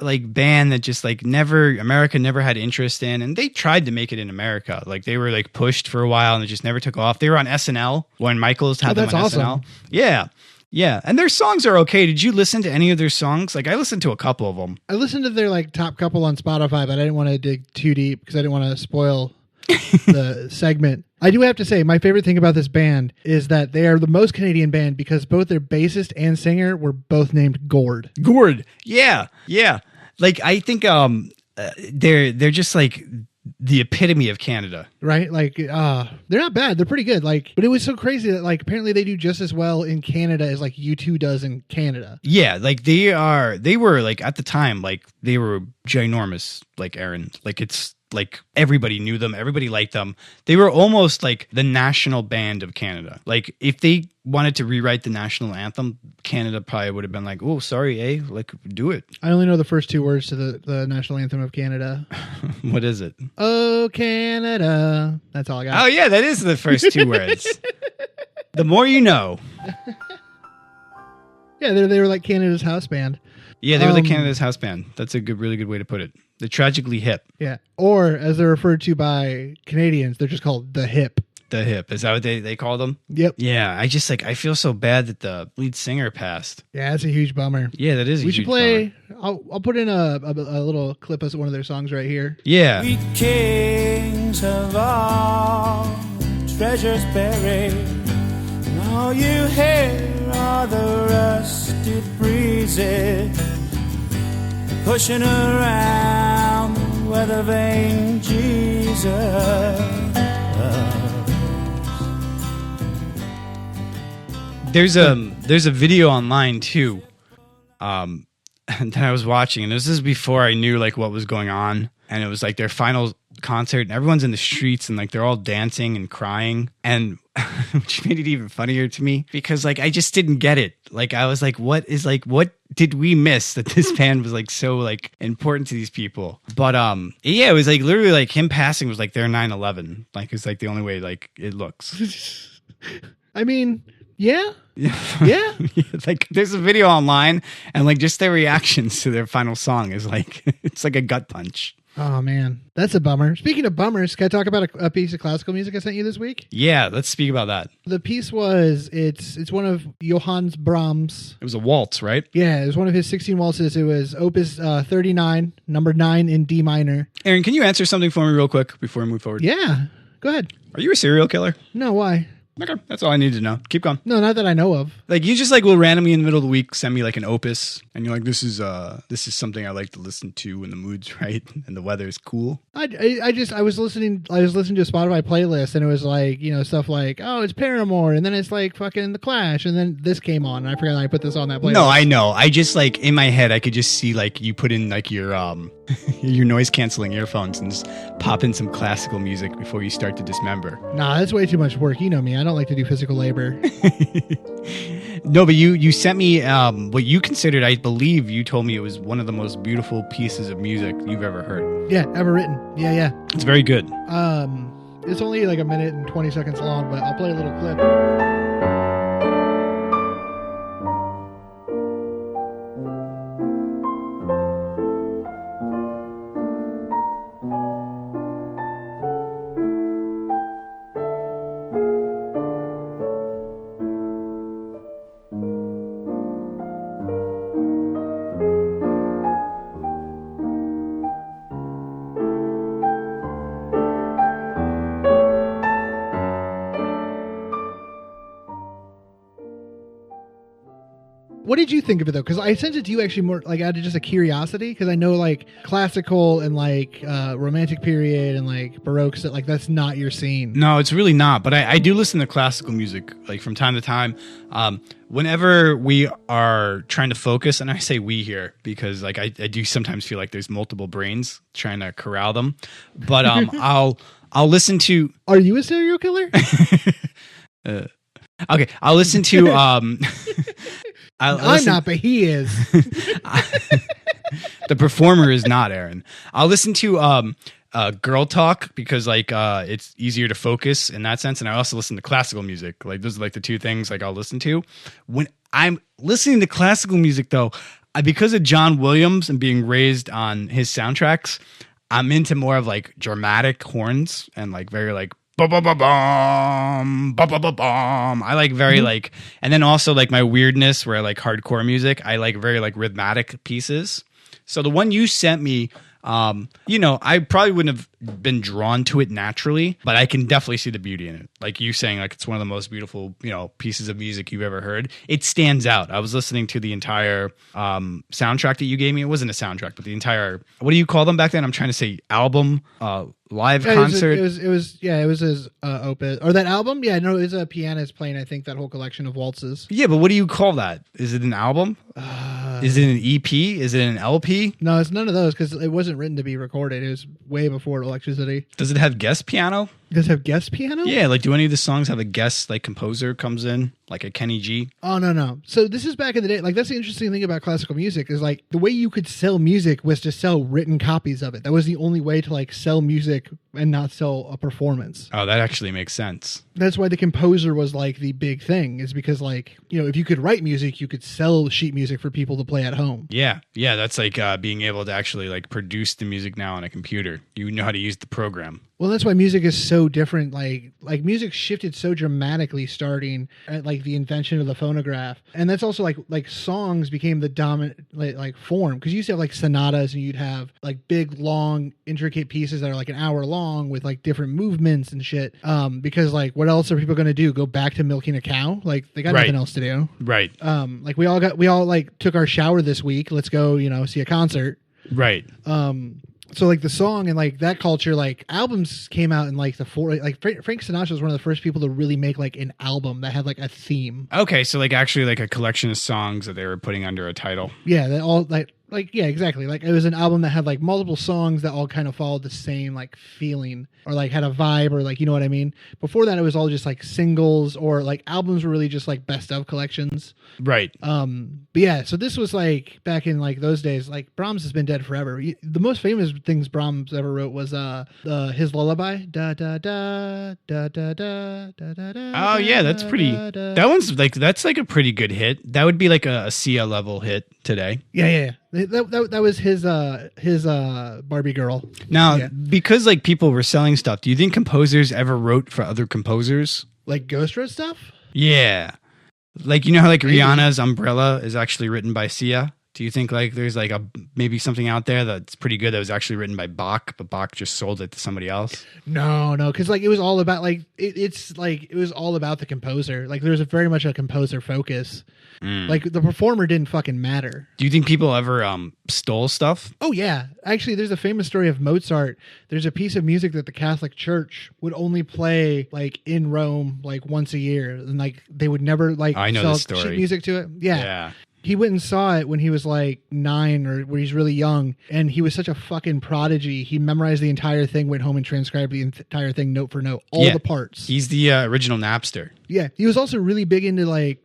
like band that just like America never had interest in. And they tried to make it in America. Like they were like pushed for a while and it just never took off. They were on SNL when Michaels had them on awesome. SNL. Yeah. Yeah. And their songs are okay. Did you listen to any of their songs? Like I listened to a couple of them. I listened to their like top couple on Spotify, but I didn't want to dig too deep because I didn't want to spoil the segment. I do have to say, my favorite thing about this band is that they are the most Canadian band because both their bassist and singer were both named Gord. Gord. Yeah. Yeah. Like I think they're just like the epitome of Canada. Right? Like they're not bad. They're pretty good. Like, but it was so crazy that like apparently they do just as well in Canada as like U2 does in Canada. Yeah, like they were like at the time, like they were ginormous, like Aaron. Like it's like everybody knew them, everybody liked them. They were almost like the national band of Canada. Like if they wanted to rewrite the national anthem, Canada probably would have been like, "Oh, sorry, like do it." I only know the first two words to the national anthem of Canada. What is it? Oh, Canada. That's all I got. Oh yeah, that is the first two words. The more you know. Yeah, they were like Canada's house band. Yeah, they were like Canada's house band. That's a really good way to put it. They're Tragically Hip. Yeah. Or as they're referred to by Canadians, they're just called the Hip. The Hip. Is that what they call them? Yep. Yeah, I feel so bad that the lead singer passed. Yeah, that's a huge bummer. Yeah, that is a huge huge bummer. I'll put in a little clip of one of their songs right here. Yeah. We kings of all treasures buried, and all you hear are the rusted breezes pushing around where the vain Jesus. There's a video online too, and then I was watching, and this is before I knew like what was going on, and it was like their final concert, and everyone's in the streets, and like they're all dancing and crying, and which made it even funnier to me because like I just didn't get it. Like I was like, what did we miss that this band was like so like important to these people? But yeah, it was like literally like him passing was like their 9/11. Like it's like the only way like it looks. I mean, yeah. Yeah. Like there's a video online, and like just their reactions to their final song is like it's like a gut punch. Oh man, that's a bummer. Speaking of bummers, can I talk about a piece of classical music I sent you this week? Yeah, let's speak about that. The piece was it's one of Johannes Brahms. It was a waltz, right? Yeah, it was one of his 16 waltzes. It was Opus 39, number 9 in D minor. Aaron, can you answer something for me real quick before we move forward? Yeah, go ahead. Are you a serial killer? No, why? Okay, that's all I need to know. Keep going. No, not that I know of. Like you just like will randomly in the middle of the week send me like an opus, and you're like, this is something I like to listen to when the mood's right and the weather is cool. I was listening to a Spotify playlist, and it was like, you know, stuff like, oh, it's Paramore, and then it's like fucking The Clash, and then this came on, and I forgot I put this on that playlist. No, I know. I just like in my head I could just see like you put in like your your noise canceling earphones and just pop in some classical music before you start to dismember. Nah, that's way too much work. You know me. I don't like to do physical labor. No, but you sent me what you considered, I believe you told me it was one of the most beautiful pieces of music you've ever heard. Yeah, ever written. Yeah. It's very good. It's only like a minute and 20 seconds long, but I'll play a little clip. What did you think of it though? Because I sent it to you actually more like out of just a curiosity. Because I know like classical and like romantic period and like Baroque stuff, like that's not your scene. No, it's really not. But I do listen to classical music like from time to time. Whenever we are trying to focus, and I say we here because like I do sometimes feel like there's multiple brains trying to corral them. But I'll listen to. Are you a serial killer? Okay, I'll listen to. I'm not, but he is. The performer is not, Aaron. I'll listen to girl talk because like it's easier to focus in that sense, and I also listen to classical music. Like those are like the two things like I'll listen to. When I'm listening to classical music though, because of John Williams and being raised on his soundtracks, I'm into more of like dramatic horns and like very like ba-ba-ba-bum, ba-ba-ba-bum. I like very like, and then also like my weirdness where I like hardcore music. I like very like rhythmic pieces. So the one you sent me, you know, I probably wouldn't have been drawn to it naturally, but I can definitely see the beauty in it. Like you saying, like it's one of the most beautiful, you know, pieces of music you've ever heard. It stands out. I was listening to the entire soundtrack that you gave me. It wasn't a soundtrack, but the entire, what do you call them back then? I'm trying to say album, live concert. It was his opus or that album. Yeah, no, it was a pianist playing. I think that whole collection of waltzes. Yeah, but what do you call that? Is it an album? Is it an EP? Is it an LP? No, it's none of those because it wasn't written to be recorded. It was way before electricity. Does it have guest piano? Does it have guest piano? Yeah, like do any of the songs have a guest like composer comes in, like a Kenny G? Oh no. So this is back in the day. Like that's the interesting thing about classical music is like the way you could sell music was to sell written copies of it. That was the only way to like sell music and not sell a performance. Oh, that actually makes sense. That's why the composer was like the big thing, is because like, you know, if you could write music, you could sell sheet music for people to play at home. Yeah, that's like being able to actually like produce the music now on a computer. You know how to use the program. Well, that's why music is so different. Like music shifted so dramatically starting at like the invention of the phonograph. And that's also like songs became the dominant like form. Because you used to have like sonatas and you'd have like big, long, intricate pieces that are like an hour long with like different movements and shit. Because like what else are people going to do? Go back to milking a cow? Like they got nothing else to do. Right. Like we all like took our shower this week. Let's go, you know, see a concert. Right. So like the song and like that culture, like albums came out in like like Frank Sinatra was one of the first people to really make like an album that had like a theme. Okay, so like actually like a collection of songs that they were putting under a title. Yeah, that all like like, yeah, exactly. Like it was an album that had like multiple songs that all kind of followed the same like feeling or like had a vibe or like, you know what I mean? Before that, it was all just like singles or like albums were really just like best of collections. Right. But yeah, so this was like back in like those days, like Brahms has been dead forever. The most famous things Brahms ever wrote was his lullaby. Da da da da da da da da da. Oh yeah, that's pretty. That one's like that's like a pretty good hit. That would be like a Sia level hit today. Yeah. That was his Barbie girl. Now, because like people were selling stuff, do you think composers ever wrote for other composers? Like Ghost wrote stuff? Yeah. Like, you know how like Rihanna's Umbrella is actually written by Sia? Do you think like there's like maybe something out there that's pretty good that was actually written by Bach, but Bach just sold it to somebody else? No, because like it was all about like it's like it was all about the composer. Like there was very much a composer focus. Like the performer didn't fucking matter. Do you think people ever stole stuff? Oh yeah, actually, there's a famous story of Mozart. There's a piece of music that the Catholic Church would only play like in Rome like once a year, and like they would never like sell sheet music to it. Yeah. He went and saw it when he was like 9 or when he's really young, and he was such a fucking prodigy. He memorized the entire thing, went home and transcribed the entire thing note for note, all the parts. He's the original Napster. Yeah, he was also really big into like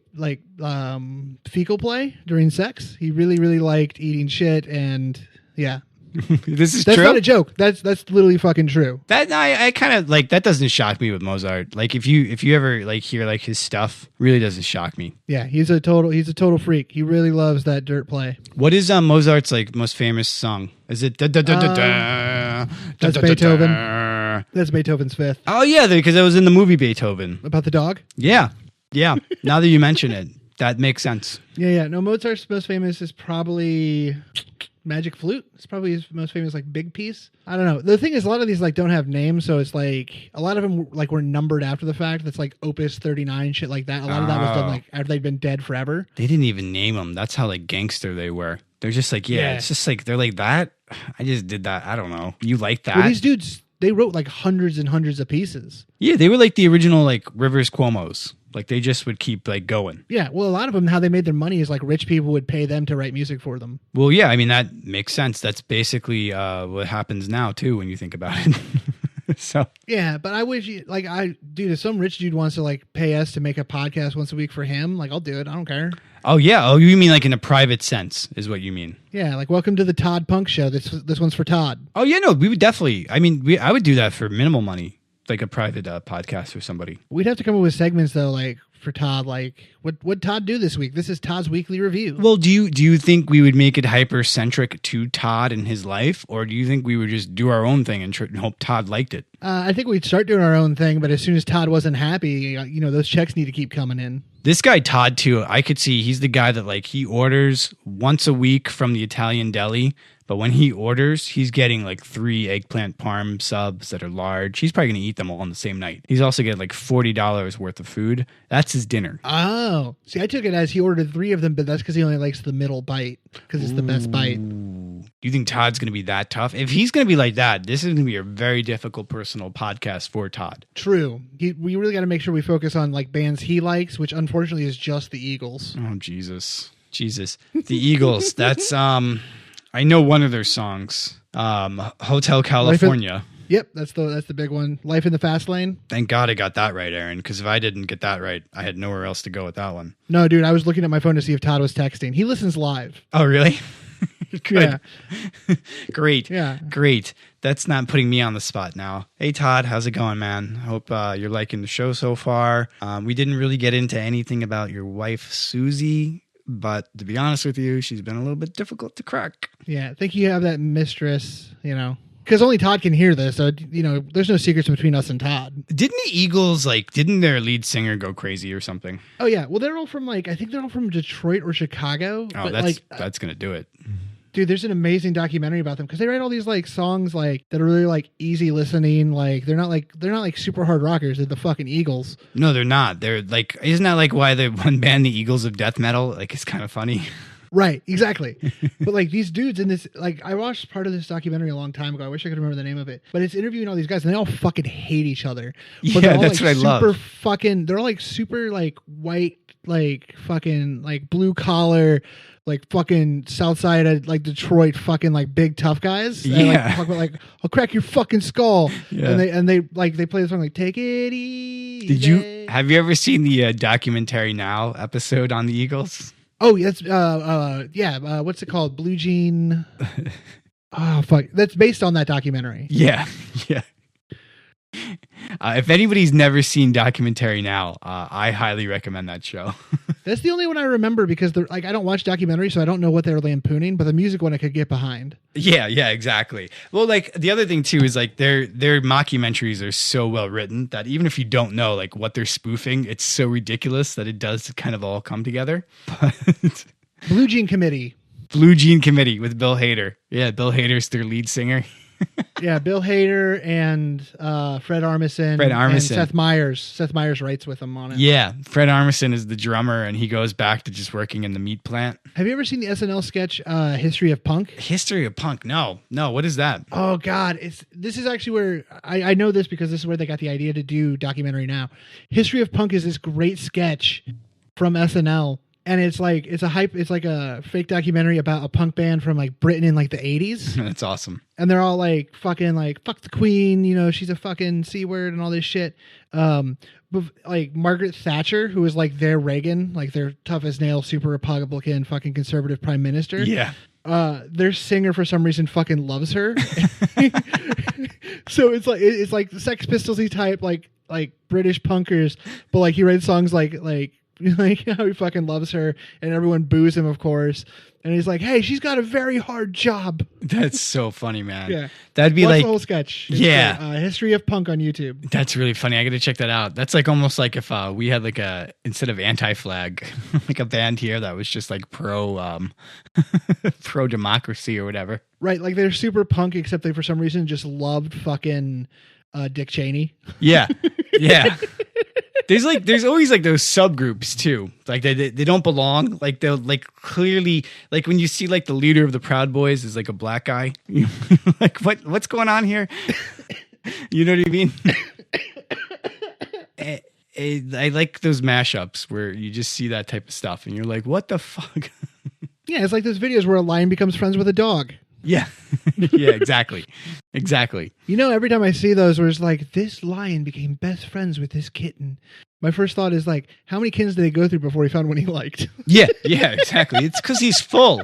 fecal play during sex. He really liked eating shit, and yeah. That's true. That's not a joke. That's literally fucking true. That I kind of like that doesn't shock me with Mozart. Like if you ever like hear like his stuff, really doesn't shock me. Yeah, he's a total freak. He really loves that dirt play. What is Mozart's like most famous song? Is it That's Beethoven. That's Beethoven's Fifth. Oh yeah, because that was in the movie Beethoven. About the dog? Yeah. Now that you mention it, that makes sense. Yeah. No, Mozart's most famous is probably Magic Flute. It's probably his most famous like big piece. I don't know. The thing is, a lot of these like don't have names, so it's like a lot of them like were numbered after the fact. That's like Opus 39, shit like that. A lot of that was done like after they'd been dead forever. They didn't even name them. That's how like gangster they were. They're just like it's just like they're like that. I just did that. I don't know. You like that? Well, these dudes, they wrote like hundreds and hundreds of pieces. Yeah, they were like the original like Rivers Cuomo's. Like they just would keep like going. Yeah, well, a lot of them, how they made their money is like rich people would pay them to write music for them. Well, yeah, I mean that makes sense. That's basically what happens now too when you think about it. So yeah, but I wish dude, if some rich dude wants to like pay us to make a podcast once a week for him, like I'll do it. I don't care. Oh yeah. Oh, you mean like in a private sense is what you mean? Yeah, like welcome to the Todd Punk Show. This one's for Todd. Oh yeah, no, we would definitely. I mean, I would do that for minimal money, like a private podcast for somebody. We'd have to come up with segments though, like for Todd. Like what Todd do this week? This is Todd's weekly review. Well, do you think we would make it hypercentric to Todd and his life, or do you think we would just do our own thing and hope Todd liked it? I think we'd start doing our own thing, but as soon as Todd wasn't happy, you know, those checks need to keep coming in. This guy Todd too, I could see he's the guy that like he orders once a week from the Italian deli, but when he orders, he's getting like 3 eggplant parm subs that are large. He's probably going to eat them all on the same night. He's also getting like $40 worth of food. That's his dinner. Oh, see, I took it as he ordered 3 of them, but that's because he only likes the middle bite because it's the best bite. Do you think Todd's going to be that tough? If he's going to be like that, this is going to be a very difficult personal podcast for Todd. True. We really got to make sure we focus on like bands he likes, which unfortunately is just the Eagles. Oh, Jesus. The Eagles. That's, I know one of their songs, Hotel California. Yep, that's the big one. Life in the Fast Lane. Thank God I got that right, Aaron, because if I didn't get that right, I had nowhere else to go with that one. No, dude, I was looking at my phone to see if Todd was texting. He listens live. Oh, really? Good. Yeah. Great. Yeah. Great. That's not putting me on the spot now. Hey, Todd, how's it going, man? Hope you're liking the show so far. We didn't really get into anything about your wife, Susie, but to be honest with you, she's been a little bit difficult to crack. Yeah, I think you have that mistress, you know, because only Todd can hear this. So, you know, there's no secrets between us and Todd. Didn't the Eagles, didn't their lead singer go crazy or something? Oh, yeah. Well, they're all from, I think they're all from Detroit or Chicago. Oh, but, that's going to do it. Dude, there's an amazing documentary about them because they write all these songs that are really easy listening. They're not super hard rockers. They're the fucking Eagles. No, they're not. They're isn't that why the one band, the Eagles of death metal, it's kind of funny. Right, exactly. But these dudes in this, I watched part of this documentary a long time ago. I wish I could remember the name of it. But it's interviewing all these guys, and they all fucking hate each other. But yeah, that's what I love. They're all super white like fucking like blue collar, like fucking South Side of like Detroit, fucking like big tough guys. And, like, talk about like, I'll crack your fucking skull. Yeah. And they play the song like Take It Easy. Have you ever seen the Documentary Now episode on the Eagles? Oh, that's what's it called? Blue Jean. Oh fuck, that's based on that documentary. Yeah. If anybody's never seen Documentary Now, I highly recommend that show. That's the only one I remember because I don't watch documentaries, so I don't know what they're lampooning. But the music one I could get behind. Yeah, exactly. Well, like the other thing too is like their mockumentaries are so well written that even if you don't know like what they're spoofing, it's so ridiculous that it does kind of all come together. But Blue Jean Committee. Blue Jean Committee with Bill Hader. Yeah, Bill Hader's their lead singer. Yeah, Bill Hader and Fred Armisen. And Seth Meyers. Seth Meyers writes with him on it. Yeah, Fred Armisen is the drummer, and he goes back to just working in the meat plant. Have you ever seen the SNL sketch History of Punk? History of Punk? No. What is that? Oh God, this is actually where I know this because this is where they got the idea to do Documentary Now. History of Punk is this great sketch from SNL. And it's like a fake documentary about a punk band from like Britain in like the 80s. That's awesome. And they're all like fucking like fuck the Queen, you know, she's a fucking C word and all this shit. But like Margaret Thatcher, who was like their Reagan, like their tough as nails, super Republican, fucking conservative prime minister. Yeah. Their singer for some reason fucking loves her. So it's like the Sex Pistols-y type like British punkers, but like he writes songs like how he fucking loves her and everyone boos him, of course. And he's like, hey, she's got a very hard job. That's so funny, man. Yeah. That'd be Watch like the whole sketch. It's History of Punk on YouTube. That's really funny. I got to check that out. That's like almost like if we had like instead of Anti-Flag, like a band here that was just like pro democracy or whatever. Right. Like they're super punk, except they for some reason just loved fucking Dick Cheney. Yeah. There's always like those subgroups too. Like they don't belong. Like they'll like clearly like when you see like the leader of the Proud Boys is like a black guy. Like what's going on here? You know what I mean? I like those mashups where you just see that type of stuff and you're like, what the fuck? Yeah, it's like those videos where a lion becomes friends with a dog. Yeah. Yeah, exactly. You know, every time I see those where it's like, this lion became best friends with this kitten, my first thought is like, how many kittens did they go through before he found one he liked? Yeah, exactly. It's because he's full.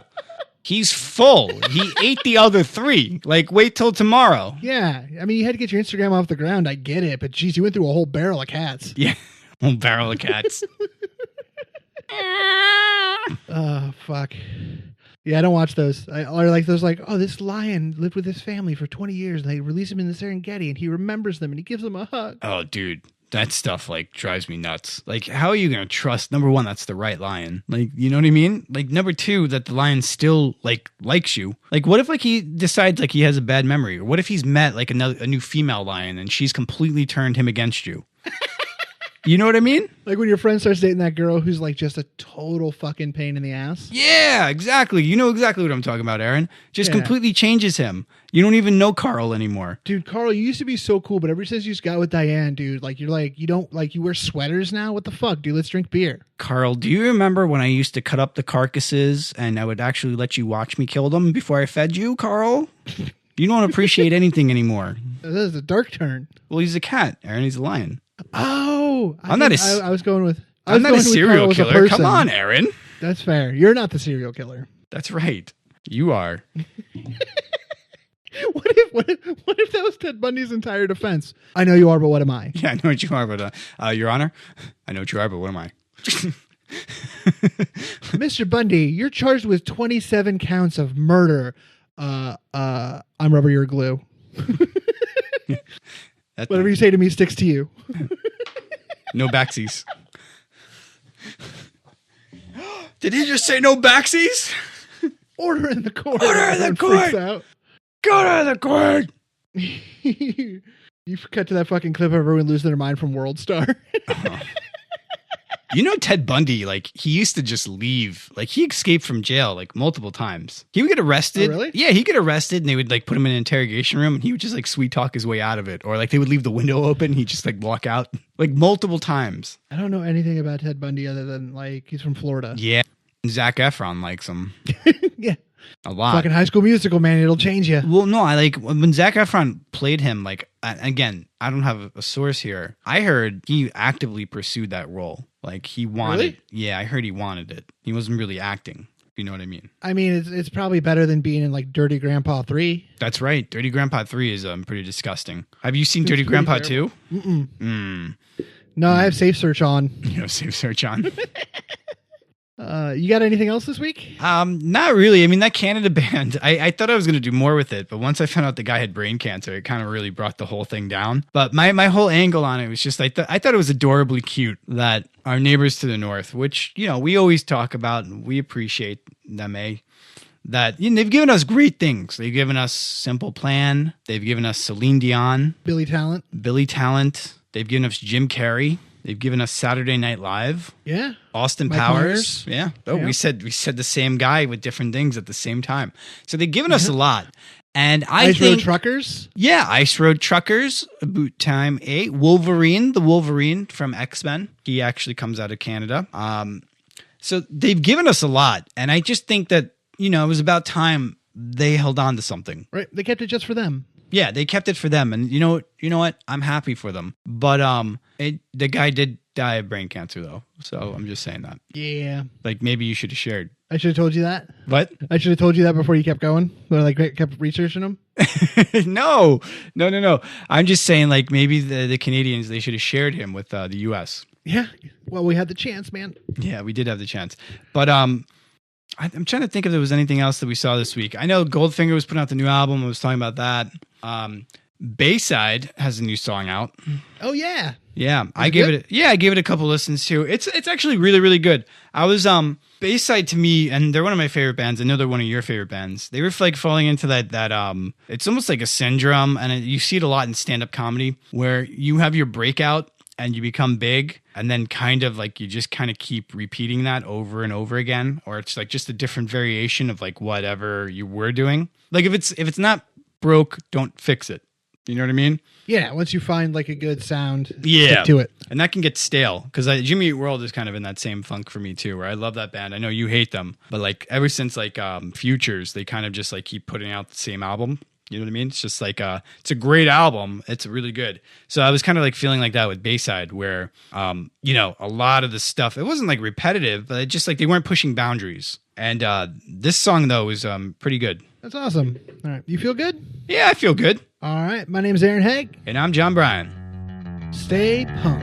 He's full. He ate the other 3. Like, wait till tomorrow. Yeah. I mean, you had to get your Instagram off the ground. I get it. But geez, you went through a whole barrel of cats. Yeah. A whole barrel of cats. Oh, fuck. Yeah, I don't watch those. Or like those like, oh, this lion lived with his family for 20 years and they release him in the Serengeti and he remembers them and he gives them a hug. Oh, dude. That stuff like drives me nuts. Like, how are you going to trust, number one, that's the right lion? Like, you know what I mean? Like, number two, that the lion still like likes you. Like, what if like he decides like he has a bad memory? Or what if he's met like a new female lion and she's completely turned him against you? You know what I mean? Like when your friend starts dating that girl who's like just a total fucking pain in the ass. Yeah, exactly. You know exactly what I'm talking about, Aaron. Just completely changes him. You don't even know Carl anymore. Dude, Carl, you used to be so cool, but ever since you got with Diane, dude, like you're like, you don't like, you wear sweaters now? What the fuck, dude? Let's drink beer. Carl, do you remember when I used to cut up the carcasses and I would actually let you watch me kill them before I fed you, Carl? You don't appreciate anything anymore. This is a dark turn. Well, he's a cat, Aaron. He's a lion. Oh, I'm not a serial killer. Come on, Aaron. That's fair. You're not the serial killer. That's right. You are. What if that was Ted Bundy's entire defense? I know you are, but what am I? Yeah, I know what you are, but Your Honor, I know what you are, but what am I? Mr. Bundy, you're charged with 27 counts of murder. I'm rubber, you're glue. Whatever you say to me sticks to you. No backsies. Did he just say no backsies? Order in the court. Order in the court. Go to the court. You cut to that fucking clip of everyone losing their mind from World Star. You know, Ted Bundy, like, he used to just leave. Like, he escaped from jail, like, multiple times. He would get arrested. Oh, really? Yeah, he'd get arrested, and they would, like, put him in an interrogation room, and he would just, like, sweet talk his way out of it. Or, like, they would leave the window open, he'd just, like, walk out. Like, multiple times. I don't know anything about Ted Bundy other than, like, he's from Florida. Yeah. Zac Efron likes him. Yeah. A lot. Fucking High School Musical, man. It'll change you. Well, no, I like when Zac Efron played him, like, again, I don't have a source here. I heard he actively pursued that role. Like, he wanted, Really? Yeah, I heard he wanted it. He wasn't really acting, if you know what I mean. I mean, it's probably better than being in, like, Dirty Grandpa 3. That's right. Dirty Grandpa 3 is pretty disgusting. Have you seen It's Dirty pretty Grandpa terrible. 2? No, I have Safe Search on. You know, save search on. You got anything else this week? Not really. I mean, that Canada band, I thought I was going to do more with it, but once I found out the guy had brain cancer, it kind of really brought the whole thing down. But my whole angle on it was just, I thought it was adorably cute that our neighbors to the north, which, you know, we always talk about and we appreciate them, that, you know, they've given us great things. They've given us Simple Plan. They've given us Celine Dion. Billy Talent. They've given us Jim Carrey. They've given us Saturday Night Live. Yeah. Austin Mike Powers. Myers. Yeah. Oh, Yeah. we said the same guy with different things at the same time. So they've given us a lot. And I Ice think Road Truckers. yeah, Ice Road Truckers, Boot Time 8, Wolverine, the Wolverine from X-Men. He actually comes out of Canada. So they've given us a lot. And I just think that, you know, it was about time they held on to something. Right. They kept it just for them. Yeah, they kept it for them, and you know what? I'm happy for them. But the guy did die of brain cancer, though. So I'm just saying that. Yeah. Like, maybe you should have shared. I should have told you that. What? I should have told you that before you kept going. Or like kept researching them. No. I'm just saying, like, maybe the Canadians, they should have shared him with the U.S. Yeah. Well, we had the chance, man. Yeah, we did have the chance. But I'm trying to think if there was anything else that we saw this week. I know Goldfinger was putting out the new album. I was talking about that. Bayside has a new song out. Oh yeah. Yeah, I gave it a couple listens too. It's actually really, really good. I was Bayside to me, and they're one of my favorite bands. I know they're one of your favorite bands. They were like falling into that it's almost like a syndrome, and you see it a lot in stand-up comedy where you have your breakout and you become big, and then kind of like you just kind of keep repeating that over and over again, or it's like just a different variation of like whatever you were doing. Like if it's not broke, don't fix it. You know what I mean? Yeah. Once you find like a good sound, Yeah. stick to it. And that can get stale because Jimmy Eat World is kind of in that same funk for me too, where I love that band. I know you hate them, but like ever since like Futures, they kind of just like keep putting out the same album. You know what I mean? It's just like it's a great album. It's really good. So I was kind of like feeling like that with Bayside, where you know, a lot of the stuff, it wasn't like repetitive, but it just like they weren't pushing boundaries. And this song though was pretty good. That's awesome. All right. You feel good? Yeah, I feel good. All right. My name's Aaron Haag. And I'm John Bryan. Stay punk.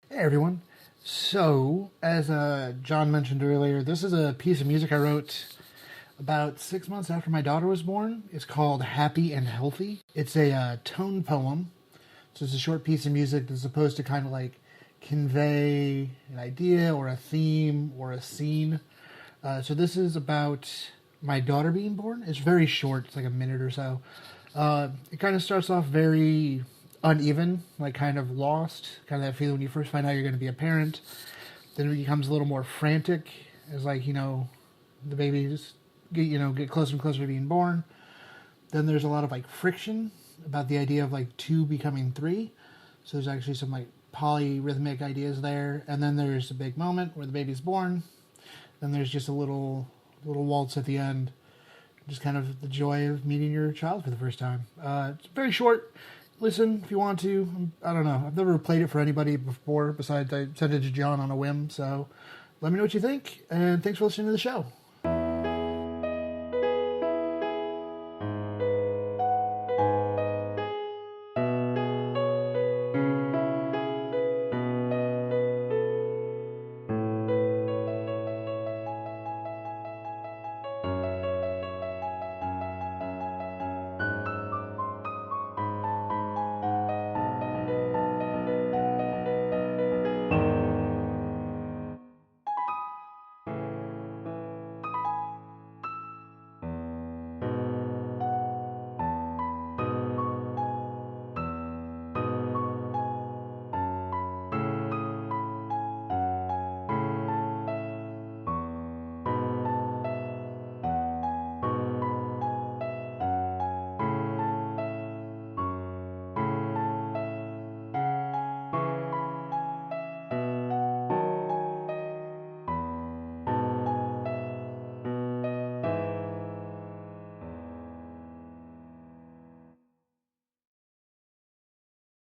Hey everyone. So, as John mentioned earlier, this is a piece of music I wrote about 6 months after my daughter was born. It's called Happy and Healthy. It's a tone poem. So it's a short piece of music that's supposed to kind of like convey an idea or a theme or a scene. So this is about my daughter being born. It's very short. It's like a minute or so. It kind of starts off very uneven, like kind of lost, kind of that feeling when you first find out you're going to be a parent. Then it becomes a little more frantic as like, you know, the baby just get closer and closer to being born. Then there's a lot of like friction about the idea of like 2 becoming 3. So there's actually some like polyrhythmic ideas there. And then there's a big moment where the baby's born. Then there's just a little waltz at the end. Just kind of the joy of meeting your child for the first time. It's very short. listen if you want to. I don't know. I've never played it for anybody before, besides I sent it to John on a whim. So let me know what you think, and thanks for listening to the show.